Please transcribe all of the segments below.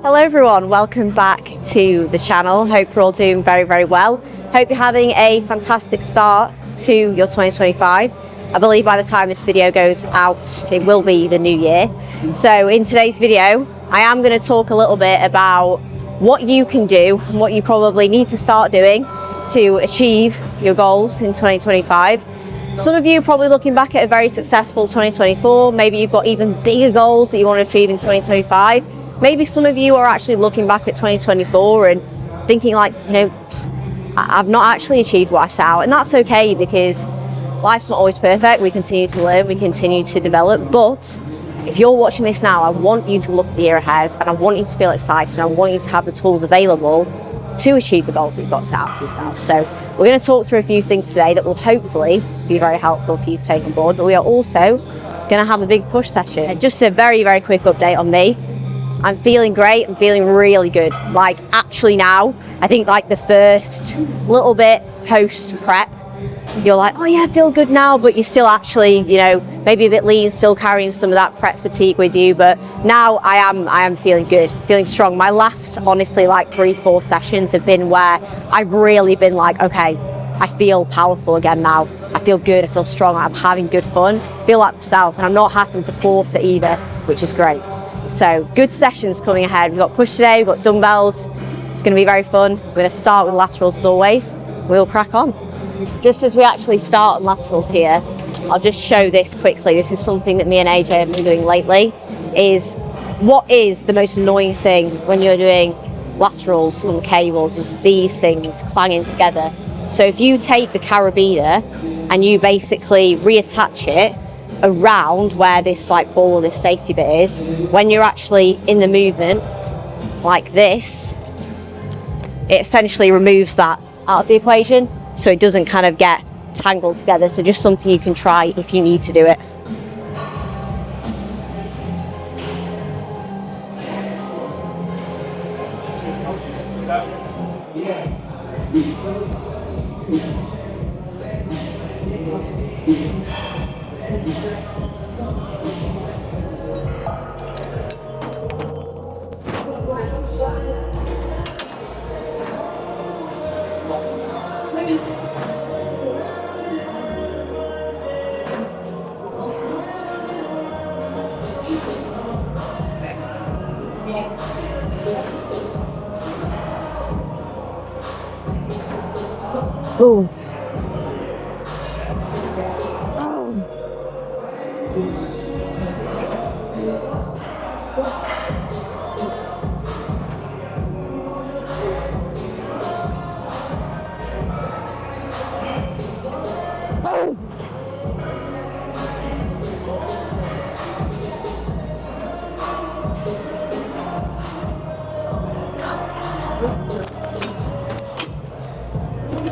Hello everyone, welcome back to the channel. Hope you're all doing very well. Hope you're having a fantastic start to your 2025. I believe by the time this video goes out, it will be the new year. So in today's video, I am going to talk a little bit about what you can do, and what you probably need to start doing to achieve your goals in 2025. Some of you are probably looking back at a very successful 2024. Maybe you've got even bigger goals that you want to achieve in 2025. Maybe some of you are actually looking back at 2024 and thinking like, I've not actually achieved what I set out. And that's okay, because life's not always perfect. We continue to learn, we continue to develop. But if you're watching this now, I want you to look at the year ahead, and I want you to feel excited. I want you to have the tools available to achieve the goals that you've got set out for yourself. So we're going to talk through a few things today that will hopefully be very helpful for you to take on board. But we are also going to have a big push session. And just a very quick update on me. I'm feeling great. I'm feeling really good. Like actually now, I think like the first little bit post prep, you're like, oh yeah, I feel good now, but you're still actually, maybe a bit lean, still carrying some of that prep fatigue with you. But now I am feeling good, feeling strong. My last, honestly, like 3-4 sessions have been where I've really been like, okay, I feel powerful again now. I feel good, I feel strong, I'm having good fun, feel like myself, and I'm not having to force it either, which is great. So good sessions coming ahead. We've got push today, we've got dumbbells. It's going to be very fun. We're going to start with laterals as always. We'll crack on. Just as we actually start on laterals here, I'll just show this quickly. This is something that me and AJ have been doing lately, is what is the most annoying thing when you're doing laterals on cables is these things clanging together. So if you take the carabiner and you basically reattach it around where this like ball or this safety bit is, when you're actually in the movement like this, it essentially removes that out of the equation, so it doesn't kind of get tangled together. So just something you can try if you need to do it. Boom.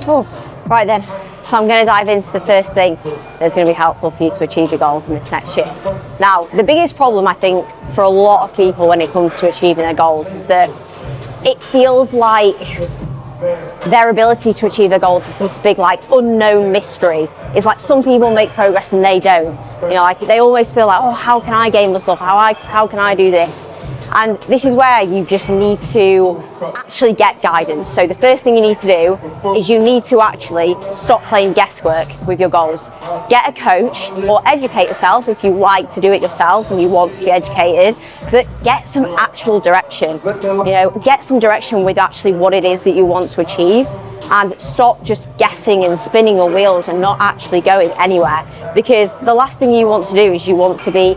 Oh, right then. So I'm going to dive into the first thing that's going to be helpful for you to achieve your goals in this next year. Now, the biggest problem I think for a lot of people when it comes to achieving their goals is that it feels like their ability to achieve their goals is this big like unknown mystery. It's like some people make progress and they don't. Like they always feel like, oh, how can I gain muscle? How can I do this? And this is where you just need to actually get guidance. So the first thing you need to do is you need to actually stop playing guesswork with your goals. Get a coach or educate yourself if you like to do it yourself and you want to be educated, but get some actual direction. Get some direction with actually what it is that you want to achieve, and stop just guessing and spinning your wheels and not actually going anywhere. Because the last thing you want to do is you want to be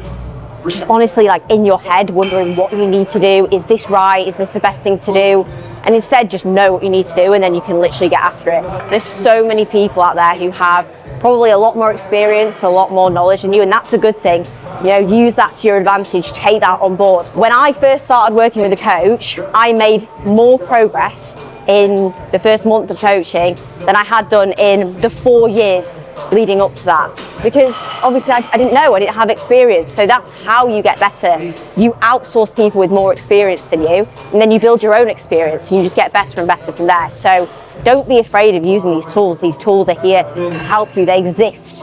just honestly like in your head wondering what you need to do. Is this right? Is this the best thing to do? And instead just know what you need to do, and then you can literally get after it. There's so many people out there who have probably a lot more experience, a lot more knowledge than you, and that's a good thing. Use that to your advantage, take that on board. When I first started working with a coach, I made more progress in the first month of coaching than I had done in the 4 years leading up to that, because obviously I didn't know, I didn't have experience. So that's how you get better. You outsource people with more experience than you, and then you build your own experience and you just get better and better from there. So don't be afraid of using these tools. These tools are here to help you. They exist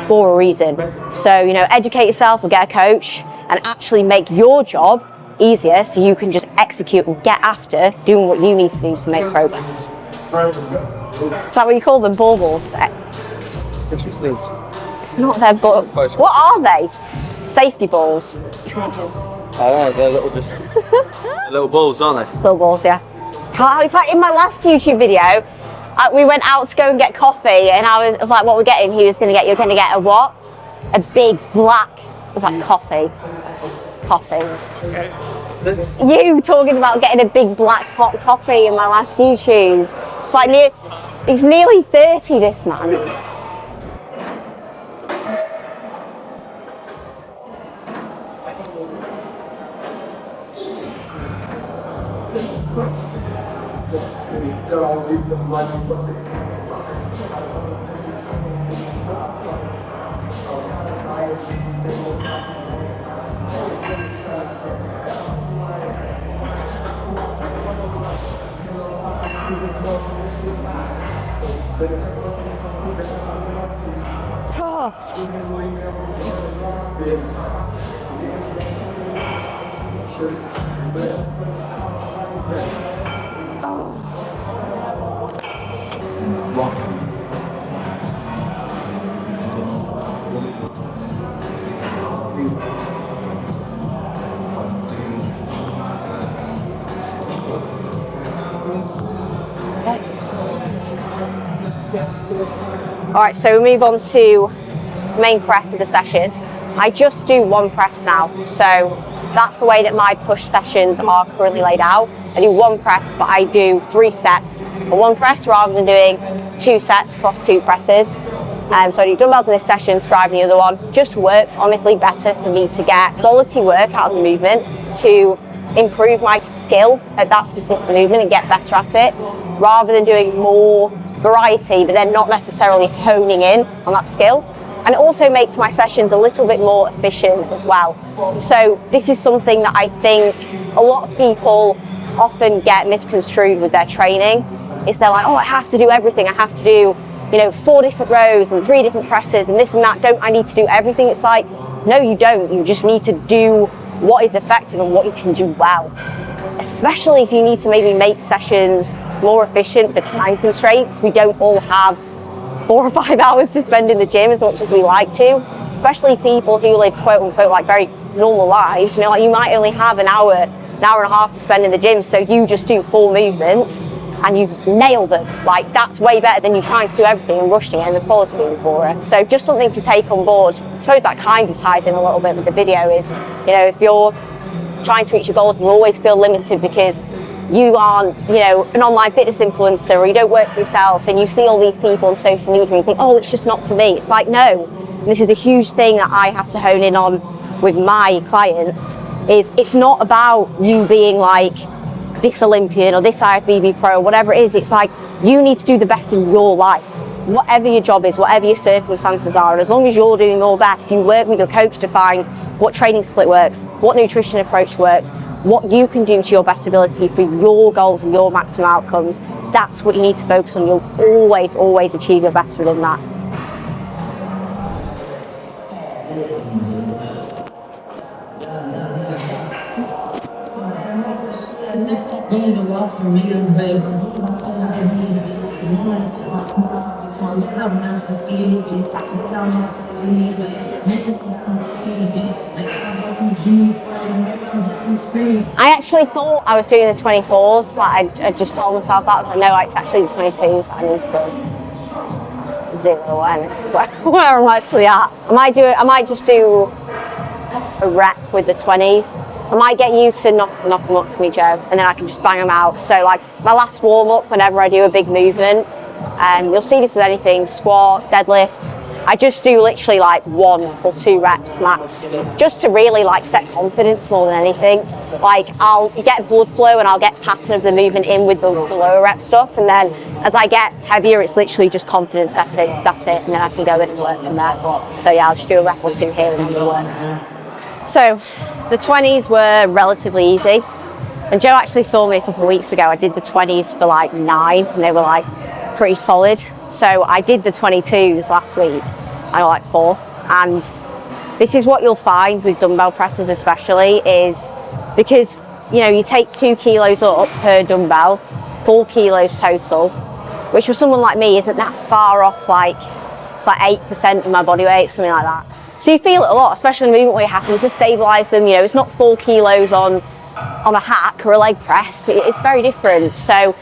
for a reason. So educate yourself or get a coach and actually make your job easier so you can just execute and get after doing what you need to do to make progress. Is that what you call them, baubles? It's not their ball. What are they? Safety balls. I don't know, they're little little balls, aren't they? Little balls, yeah. It's like in my last YouTube video, we went out to go and get coffee, and I was like, what we're getting? You're going to get a what? A big black, it was like coffee. You talking about getting a big black hot coffee in my last YouTube. It's like, he's nearly 30, this man. Alright, so we move on to main press of the session. I just do one press now, so that's the way that my push sessions are currently laid out. I do one press, but I do 3 sets for one press rather than doing 2 sets across 2 presses. So I do dumbbells in this session, strive in the other one. Just works honestly better for me to get quality work out of the movement, to improve my skill at that specific movement and get better at it, rather than doing more variety but then not necessarily honing in on that skill. And it also makes my sessions a little bit more efficient as well. So this is something that I think a lot of people often get misconstrued with their training. Is they're like, oh, I have to do everything. I have to do, 4 different rows and 3 different presses and this and that. Don't I need to do everything? It's like, no, you don't. You just need to do what is effective and what you can do well. Especially if you need to maybe make sessions more efficient for time constraints. We don't all have 4 or 5 hours to spend in the gym as much as we like to, especially people who live quote unquote like very normal lives. Like you might only have an hour and a half to spend in the gym, so you just do 4 movements and you've nailed them. Like that's way better than you trying to do everything and rushing it and the quality being poorer. So just something to take on board. I suppose that kind of ties in a little bit with the video is, if you're trying to reach your goals and you always feel limited because you aren't, an online fitness influencer, or you don't work for yourself, and you see all these people on social media and you think, oh, it's just not for me. It's like, no, this is a huge thing that I have to hone in on with my clients, is it's not about you being like this Olympian or this IFBB pro, whatever it is. It's like, you need to do the best in your life, whatever your job is, whatever your circumstances are. And as long as you're doing your best, you work with your coach to find what training split works, what nutrition approach works, what you can do to your best ability for your goals and your maximum outcomes. That's what you need to focus on. You'll always, always achieve your best within that. I actually thought I was doing the 24s, like I just told myself that. I was like, no, it's actually the 22s that I need to zero awareness where I'm actually at. I might just do a rep with the 20s. I might get you to knock them up for me, Joe, and then I can just bang them out. So like my last warm up, whenever I do a big movement, you'll see this with anything, squat, deadlift, I just do literally like 1 or 2 reps max, just to really like set confidence more than anything. Like I'll get blood flow and I'll get pattern of the movement in with the lower rep stuff, and then as I get heavier, it's literally just confidence setting, that's it, and then I can go in and work from there. So yeah, I'll just do a rep or 2 here and then we'll work. So the 20s were relatively easy, and Joe actually saw me a couple of weeks ago. I did the 20s for like 9 and they were like pretty solid. So I did the 22s last week, I got like 4, and this is what you'll find with dumbbell presses especially, is because, you know, you take 2 kilos up per dumbbell, 4 kilos total, which for someone like me isn't that far off, like, it's like 8% of my body weight, something like that. So you feel it a lot, especially in the movement where you're having to stabilise them. You know, it's not 4 kilos on a hack or a leg press. It's very different. So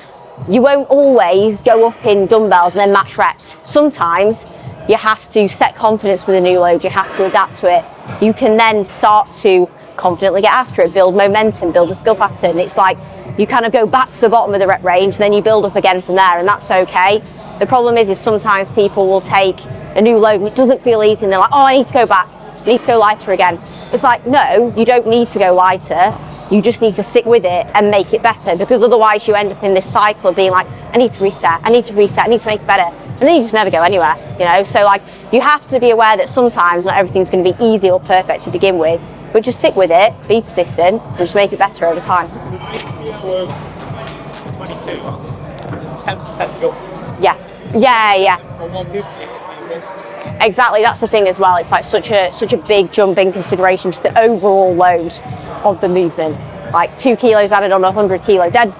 you won't always go up in dumbbells and then match reps. Sometimes you have to set confidence with a new load. You have to adapt to it. You can then start to confidently get after it, build momentum, build a skill pattern. It's like you kind of go back to the bottom of the rep range and then you build up again from there, and that's okay. The problem is sometimes people will take a new load and it doesn't feel easy and they're like, oh, I need to go back, I need to go lighter again. It's like, no, you don't need to go lighter. You just need to stick with it and make it better, because otherwise you end up in this cycle of being like, I need to reset, I need to reset, I need to make it better. And then you just never go anywhere, you know? So like, you have to be aware that sometimes not everything's going to be easy or perfect to begin with, but just stick with it, be persistent, and just make it better over time. 22, 10% go. Yeah. Exactly, that's the thing as well. It's like such a big jump in consideration to the overall load of the movement. Like 2 kilos added on a 100 kilo deadlift,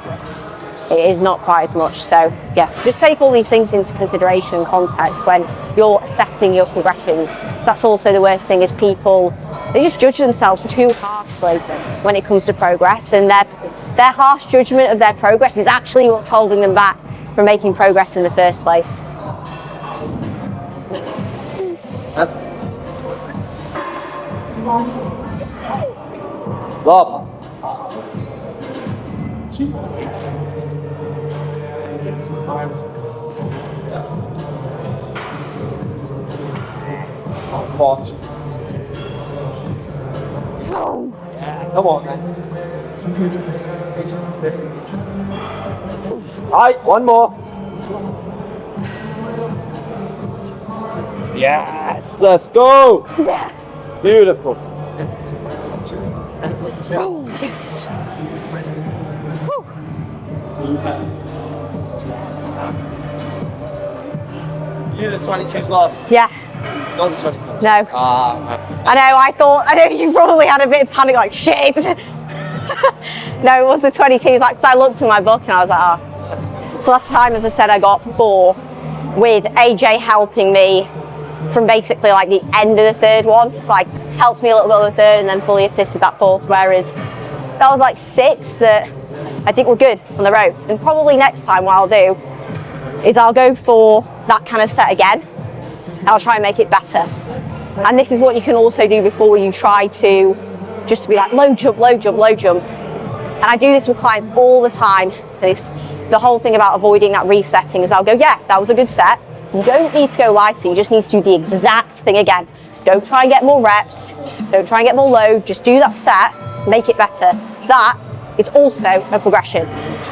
it is not quite as much. So yeah, just take all these things into consideration and context when you're assessing your progressions. That's also the worst thing, is people, they just judge themselves too harshly when it comes to progress, and their harsh judgment of their progress is actually what's holding them back from making progress in the first place. Lob. Watch. Yeah, come on, man. Right, one more. Yes, let's go. Beautiful. Oh, jeez. You the 22's last. Yeah. Not the 24. No. I know you probably had a bit of panic, like, shit. No, it was the 22s, like, 'cause I looked in my book and I was like, oh. So last time, as I said, I got 4 with AJ helping me from basically like the end of the third one. It's like helped me a little bit on the third and then fully assisted that fourth, whereas that was like 6 that I think were good on the rope. And probably next time what I'll do is I'll go for that kind of set again. I'll try and make it better. And this is what you can also do before you try to just be like low jump, low jump, low jump. And I do this with clients all the time. The whole thing about avoiding that resetting is I'll go, yeah, that was a good set. You don't need to go lighter, you just need to do the exact thing again. Don't try and get more reps, don't try and get more load, just do that set, make it better. That is also a progression.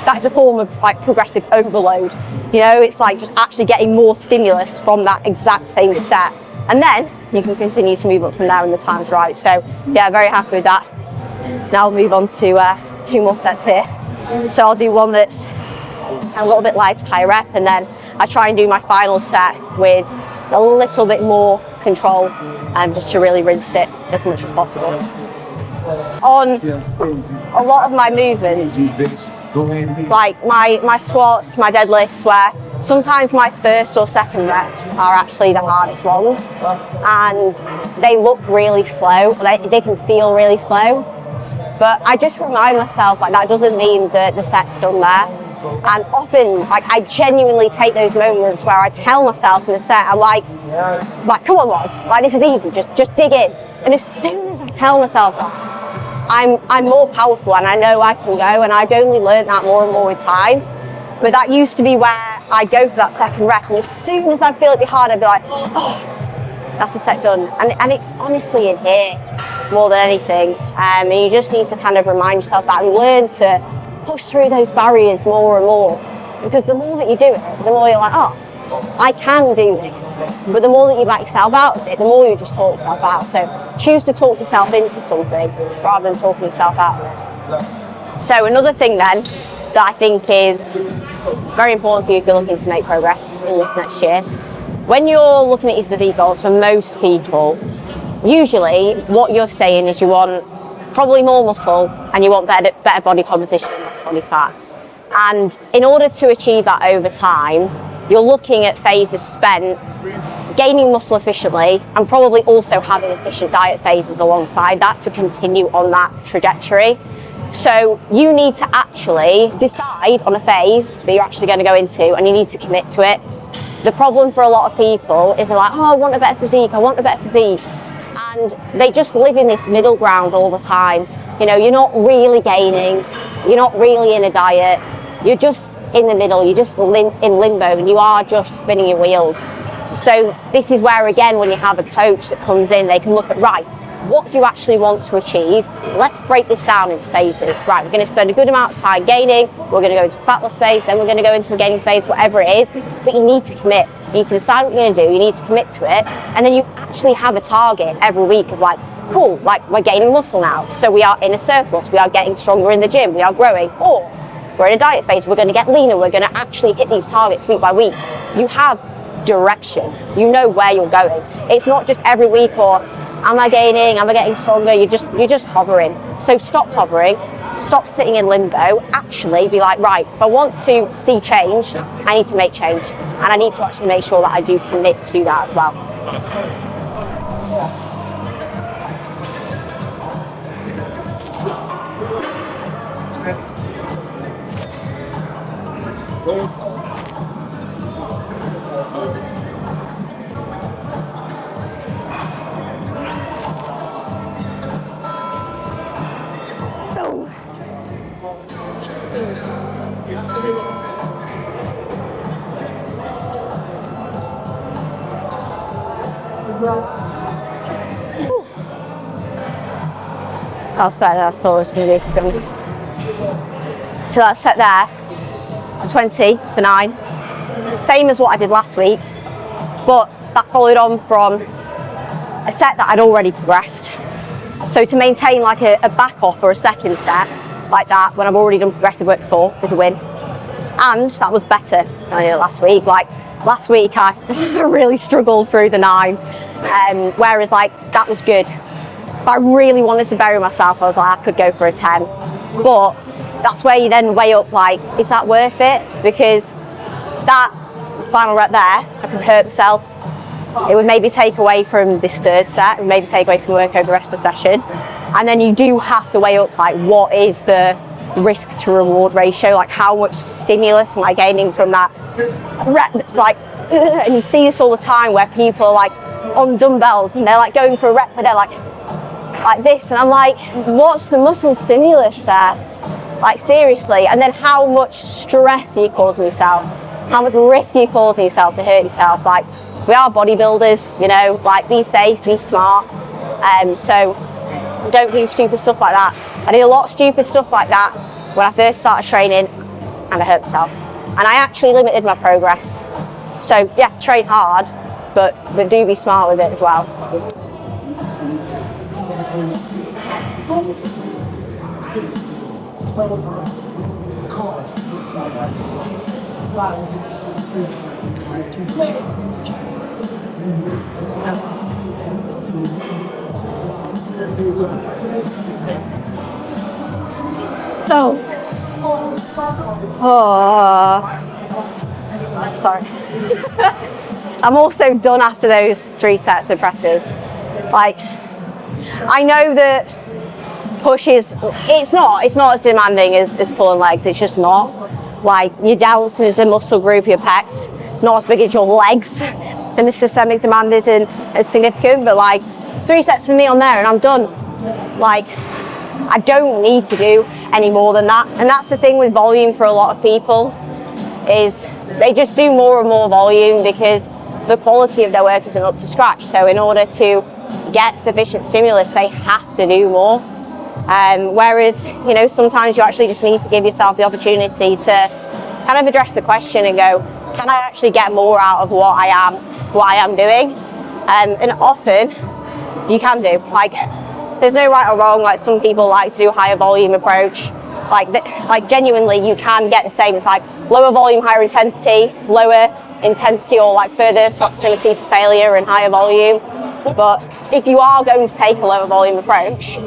That is a form of like progressive overload. You know, it's like just actually getting more stimulus from that exact same set. And then you can continue to move up from there when the time's right. So yeah, very happy with that. Now I'll move on to 2 more sets here. So I'll do one that's a little bit lighter, high rep, and then I try and do my final set with a little bit more control, just to really rinse it as much as possible. On a lot of my movements, like my squats, my deadlifts, where sometimes my first or second reps are actually the hardest ones, and they look really slow, they can feel really slow, but I just remind myself like that doesn't mean that the set's done there. And often, like, I genuinely take those moments where I tell myself in the set, I'm like, come on, Roz, like, this is easy, just dig in. And as soon as I tell myself that, I'm more powerful and I know I can go, and I've only learned that more and more with time. But that used to be where I'd go for that second rep, and as soon as I'd feel it be hard, I'd be like, oh, that's the set done. And it's honestly in here more than anything. And you just need to kind of remind yourself that and learn to push through those barriers more and more, because the more that you do it, the more you're like, oh, I can do this. But the more that you back yourself out of it, the more you just talk yourself out. So choose to talk yourself into something rather than talking yourself out of it. So another thing then that I think is very important for you if you're looking to make progress in this next year, when you're looking at your physique goals, for most people, usually what you're saying is you want probably more muscle, and you want better body composition and less body fat. And in order to achieve that over time, you're looking at phases spent gaining muscle efficiently and probably also having efficient diet phases alongside that to continue on that trajectory. So you need to actually decide on a phase that you're actually going to go into, and you need to commit to it. The problem for a lot of people is they're like, oh, I want a better physique, I want a better physique. And they just live in this middle ground all the time. You know, you're not really gaining, you're not really in a diet, you're just in the middle, you're just in limbo, and you are just spinning your wheels. So this is where, again, when you have a coach that comes in, they can look at, right, what do you actually want to achieve? Let's break this down into phases. Right, we're going to spend a good amount of time gaining, we're going to go into a fat loss phase, then we're going to go into a gaining phase, whatever it is, but you need to commit. You need to decide what you're going to do, you need to commit to it, and then you actually have a target every week of like, cool, like we're gaining muscle now, so we are in a surplus, we are getting stronger in the gym, we are growing, or we're in a diet phase, we're going to get leaner, we're going to actually hit these targets week by week. You have direction, you know where you're going. It's not just every week or am I gaining, am I getting stronger, you're just hovering. So stop hovering, stop sitting in limbo, actually be like, right, if I want to see change, I need to make change, and I need to actually make sure that I do commit to that as well. That was better than I thought it was going to be, to be honest. So that's set there, 20 for 9. Same as what I did last week, but that followed on from a set that I'd already progressed. So to maintain like a back off or a second set like that when I've already done progressive work before is a win. And that was better than I did last week. Like last week I really struggled through the 9, whereas like that was good. If I really wanted to bury myself, I was like, I could go for a 10. But that's where you then weigh up like, is that worth it? Because that final rep there, I could hurt myself. It would maybe take away from this third set, and maybe take away from work over the rest of the session. And then you do have to weigh up like, what is the risk to reward ratio? Like how much stimulus am I gaining from that rep that's like, ugh, and you see this all the time where people are like on dumbbells and they're like going for a rep, but they're like this, and I'm like, what's the muscle stimulus there? Like seriously. And then how much stress are you causing yourself? How much risk are you causing yourself to hurt yourself? Like, we are bodybuilders, you know, like be safe, be smart. So don't do stupid stuff like that. I did a lot of stupid stuff like that when I first started training, and I hurt myself. And I actually limited my progress. So yeah, train hard, but do be smart with it as well. Sorry. I'm also done after those 3 sets of presses. Like, I know that push is, it's not as demanding as pulling legs, it's just not. Like, your delts is a muscle group, your pecs, not as big as your legs, and the systemic demand isn't as significant, but like 3 sets for me on there and I'm done. Like, I don't need to do any more than that. And that's the thing with volume for a lot of people, is they just do more and more volume because the quality of their work isn't up to scratch. So in order to get sufficient stimulus, they have to do more. Whereas, you know, sometimes you actually just need to give yourself the opportunity to kind of address the question and go, can I actually get more out of what I am doing? And often you can do. Like, there's no right or wrong. Like, some people like to do a higher volume approach. Like genuinely, you can get the same. It's like lower volume, higher intensity, lower intensity, or like further proximity to failure and higher volume. But if you are going to take a lower volume approach,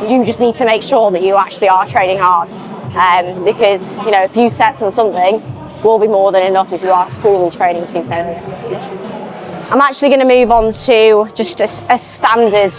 you just need to make sure that you actually are training hard. Because, you know, a few sets on something will be more than enough if you are truly training to failure. I'm actually going to move on to just a standard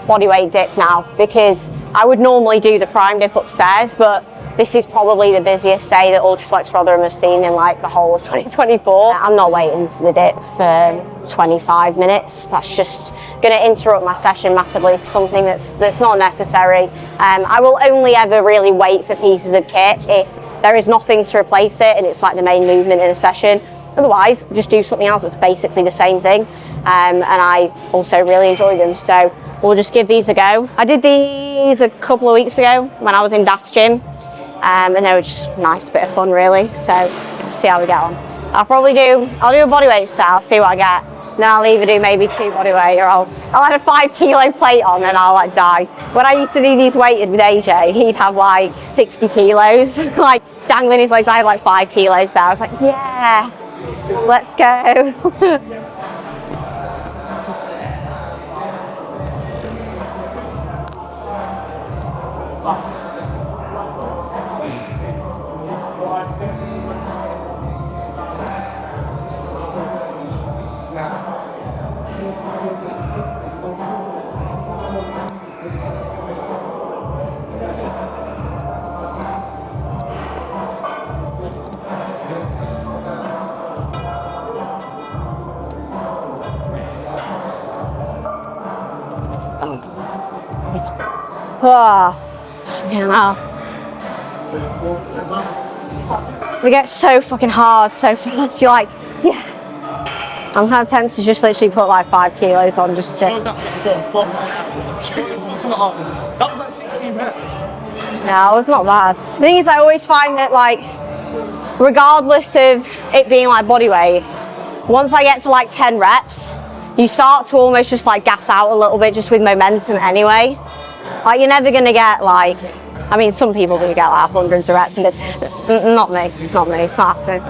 bodyweight dip now, because I would normally do the prime dip upstairs, but this is probably the busiest day that Ultraflex Rotherham has seen in like the whole of 2024. I'm not waiting for the dip for 25 minutes. That's just going to interrupt my session massively for something that's not necessary. I will only ever really wait for pieces of kit if there is nothing to replace it and it's like the main movement in a session. Otherwise, just do something else that's basically the same thing. And I also really enjoy them. So we'll just give these a go. I did these a couple of weeks ago when I was in Das Gym. And they were just a nice bit of fun, really. So we'll see how we get on. I'll do a bodyweight set, see what I get. Then I'll either do maybe 2 bodyweight, or I'll add a 5 kilo plate on and I'll like die. When I used to do these weighted with AJ, he'd have like 60 kilos, like dangling his legs. I had like 5 kilos there. I was like, yeah, let's go. Oh, fucking hell. They get so fucking hard so fast. You're like, yeah. I'm kind of tempted to just literally put like 5 kilos on just to. That was like 16 minutes. No, it's not bad. The thing is, I always find that like, regardless of it being like body weight, once I get to like 10 reps, you start to almost just like gas out a little bit just with momentum anyway. Like, you're never gonna get like, I mean, some people do get like hundreds of reps and not me, it's not happening.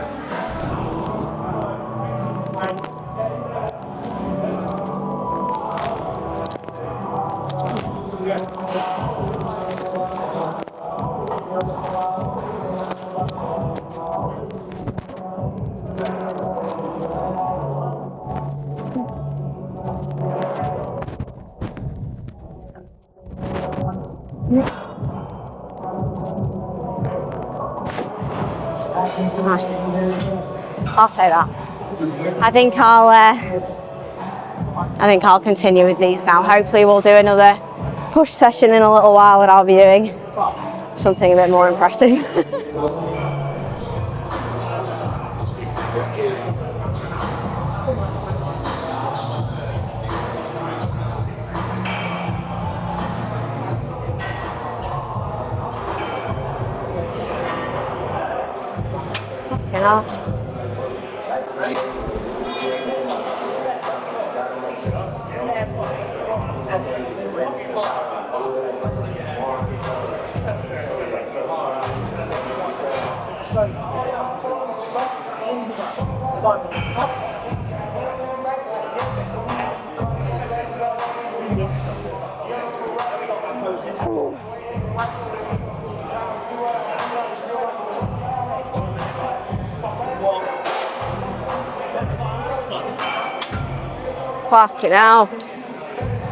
Nice. I'll say that. I think I'll continue with these now. Hopefully we'll do another push session in a little while and I'll be doing something a bit more impressive. You know? Fucking hell.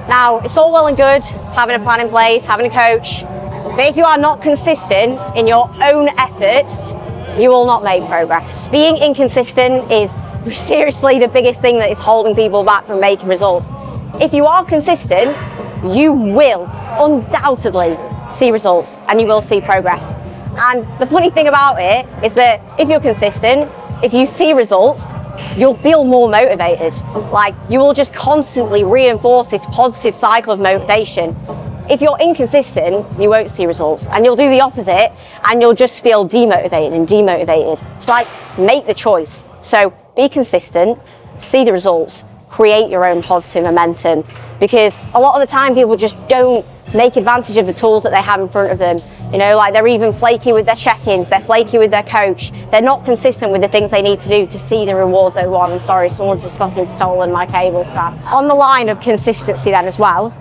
Now, it's all well and good having a plan in place, having a coach, but if you are not consistent in your own efforts, you will not make progress. Being inconsistent is seriously the biggest thing that is holding people back from making results. If you are consistent, you will undoubtedly see results and you will see progress. And the funny thing about it is that if you're consistent, if you see results, you'll feel more motivated. Like, you will just constantly reinforce this positive cycle of motivation. If you're inconsistent, you won't see results, and you'll do the opposite and you'll just feel demotivated and demotivated. It's like, make the choice. So be consistent, see the results, create your own positive momentum, because a lot of the time people just don't make advantage of the tools that they have in front of them. You know, like, they're even flaky with their check-ins, they're flaky with their coach, they're not consistent with the things they need to do to see the rewards they want. I'm sorry, someone's just fucking stolen my cable stack. On the line of consistency then as well,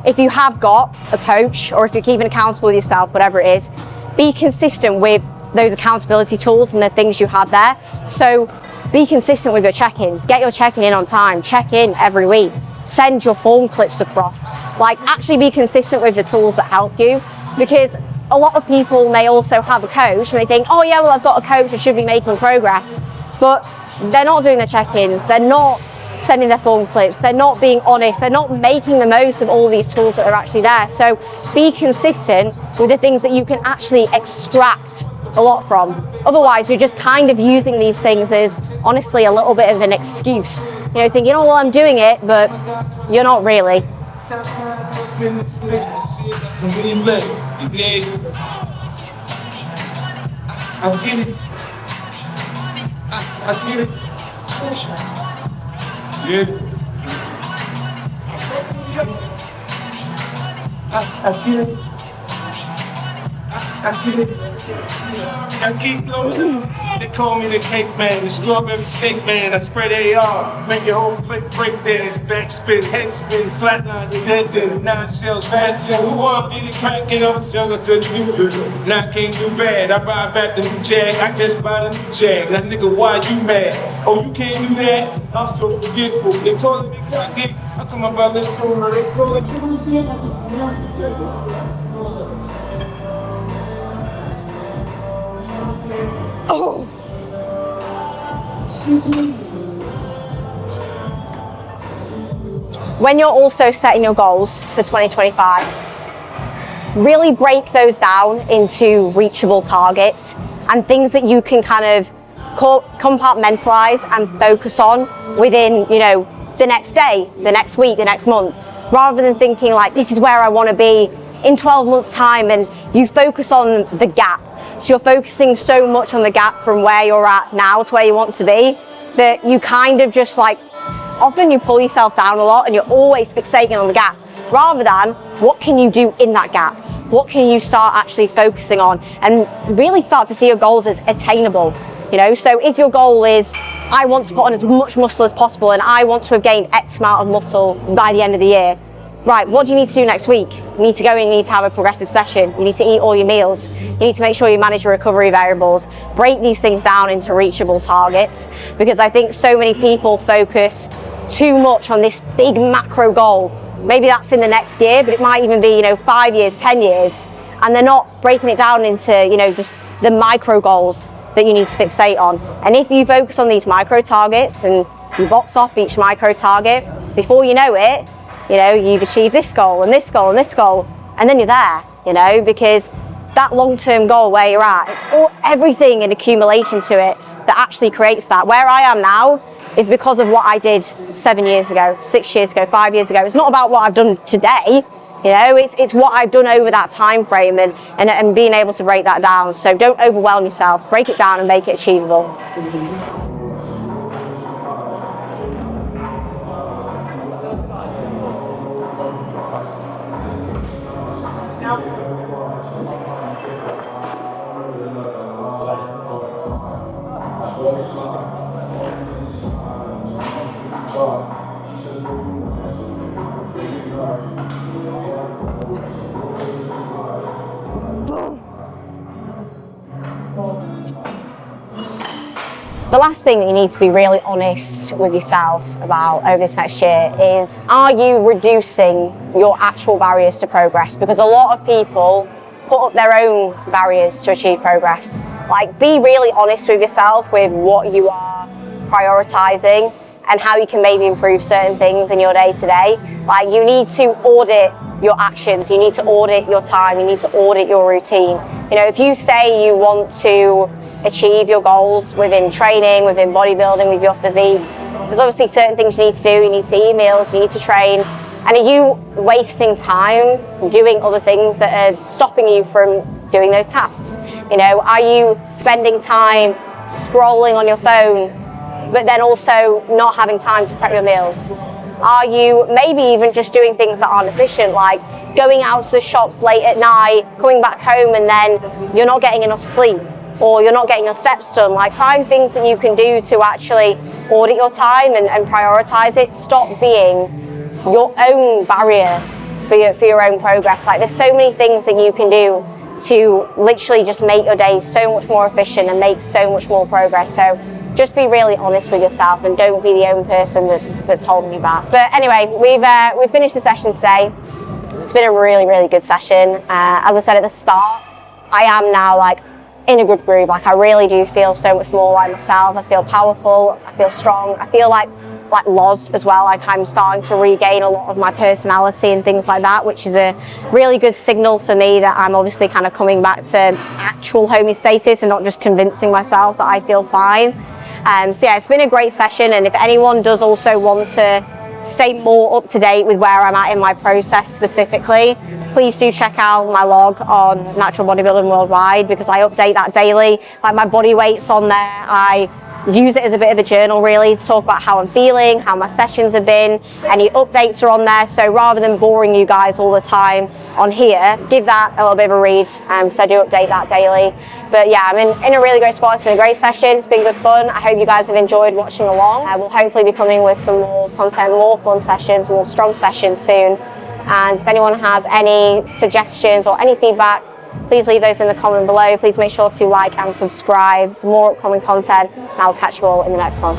if you have got a coach or if you're keeping accountable with yourself, whatever it is, be consistent with those accountability tools and the things you have there. So be consistent with your check-ins, get your check-in on time, check in every week, send your form clips across, like actually be consistent with the tools that help you, because a lot of people may also have a coach and they think, oh yeah, well I've got a coach, I should be making progress, but they're not doing their check-ins, they're not sending their form clips, they're not being honest, they're not making the most of all these tools that are actually there. So be consistent with the things that you can actually extract a lot from. Otherwise, you're just kind of using these things as honestly a little bit of an excuse. You know, thinking, oh, well, I'm doing it, but you're not really. I keep blowing. They call me the cake man, the strawberry shake man. I spread AR, make your whole plate break dance, backspin, head spin, flatline your head then. 9 shells, fat till who want me to crack it up? Sell I couldn't do good. Now I can't do bad. I ride back the new Jag, I just bought a new Jag. Now nigga, why you mad? Oh, you can't do that? I'm so forgetful. They calling me cocky. I come up by the corner, they call it. Oh. When you're also setting your goals for 2025, really break those down into reachable targets and things that you can kind of compartmentalize and focus on within, you know, the next day, the next week, the next month, rather than thinking like, this is where I want to be in 12 months time, and you focus on the gap. So you're focusing so much on the gap from where you're at now to where you want to be, that you kind of just like, often you pull yourself down a lot and you're always fixating on the gap, rather than what can you do in that gap? What can you start actually focusing on and really start to see your goals as attainable? You know, so if your goal is, I want to put on as much muscle as possible and I want to have gained X amount of muscle by the end of the year, right, what do you need to do next week? You need to go and you need to have a progressive session. You need to eat all your meals. You need to make sure you manage your recovery variables. Break these things down into reachable targets, because I think so many people focus too much on this big macro goal. Maybe that's in the next year, but it might even be, you know, 5 years, 10 years, and they're not breaking it down into, you know, just the micro goals that you need to fixate on. And if you focus on these micro targets and you box off each micro target, before you know it, you know, you've achieved this goal and this goal and this goal, and then you're there, you know, because that long-term goal where you're at, it's all, everything in accumulation to it that actually creates that. Where I am now is because of what I did 7 years ago, 6 years ago, 5 years ago. It's not about what I've done today, you know, it's what I've done over that time frame and being able to break that down. So don't overwhelm yourself, break it down and make it achievable. The last thing that you need to be really honest with yourself about over this next year is, are you reducing your actual barriers to progress? Because a lot of people put up their own barriers to achieve progress. Like, be really honest with yourself with what you are prioritizing and how you can maybe improve certain things in your day-to-day. Like, you need to audit your actions, you need to audit your time, you need to audit your routine. You know, if you say you want to achieve your goals within training, within bodybuilding, with your physique, there's obviously certain things you need to do. You need to eat meals, you need to train. And are you wasting time doing other things that are stopping you from doing those tasks? You know, are you spending time scrolling on your phone, but then also not having time to prep your meals? Are you maybe even just doing things that aren't efficient, like going out to the shops late at night, coming back home, and then you're not getting enough sleep, or you're not getting your steps done? Like, find things that you can do to actually audit your time and prioritize it. Stop being your own barrier for your own progress. Like, there's so many things that you can do to literally just make your day so much more efficient and make so much more progress. So just be really honest with yourself and don't be the only person that's holding you back. But anyway, we've finished the session today. It's been a really, really good session. As I said at the start, I am now like in a good groove. Like, I really do feel so much more like myself. I feel powerful, I feel strong, I feel like Loz as well. Like, I'm starting to regain a lot of my personality and things like that, which is a really good signal for me that I'm obviously kind of coming back to actual homeostasis and not just convincing myself that I feel fine. So yeah, it's been a great session, and if anyone does also want to stay more up to date with where I'm at in my process specifically, please do check out my log on Natural Bodybuilding Worldwide, because I update that daily. Like, my body weight's on there. I use it as a bit of a journal, really, to talk about how I'm feeling, how my sessions have been. Any updates are on there, so rather than boring you guys all the time on here, give that a little bit of a read, because I do update that daily. But yeah, I'm in a really great spot. It's been a great session, it's been good fun. I hope you guys have enjoyed watching along. We'll hopefully be coming with some more content, more fun sessions, more strong sessions soon. And if anyone has any suggestions or any feedback, please leave those in the comment below. Please make sure to like and subscribe for more upcoming content, and I'll catch you all in the next one.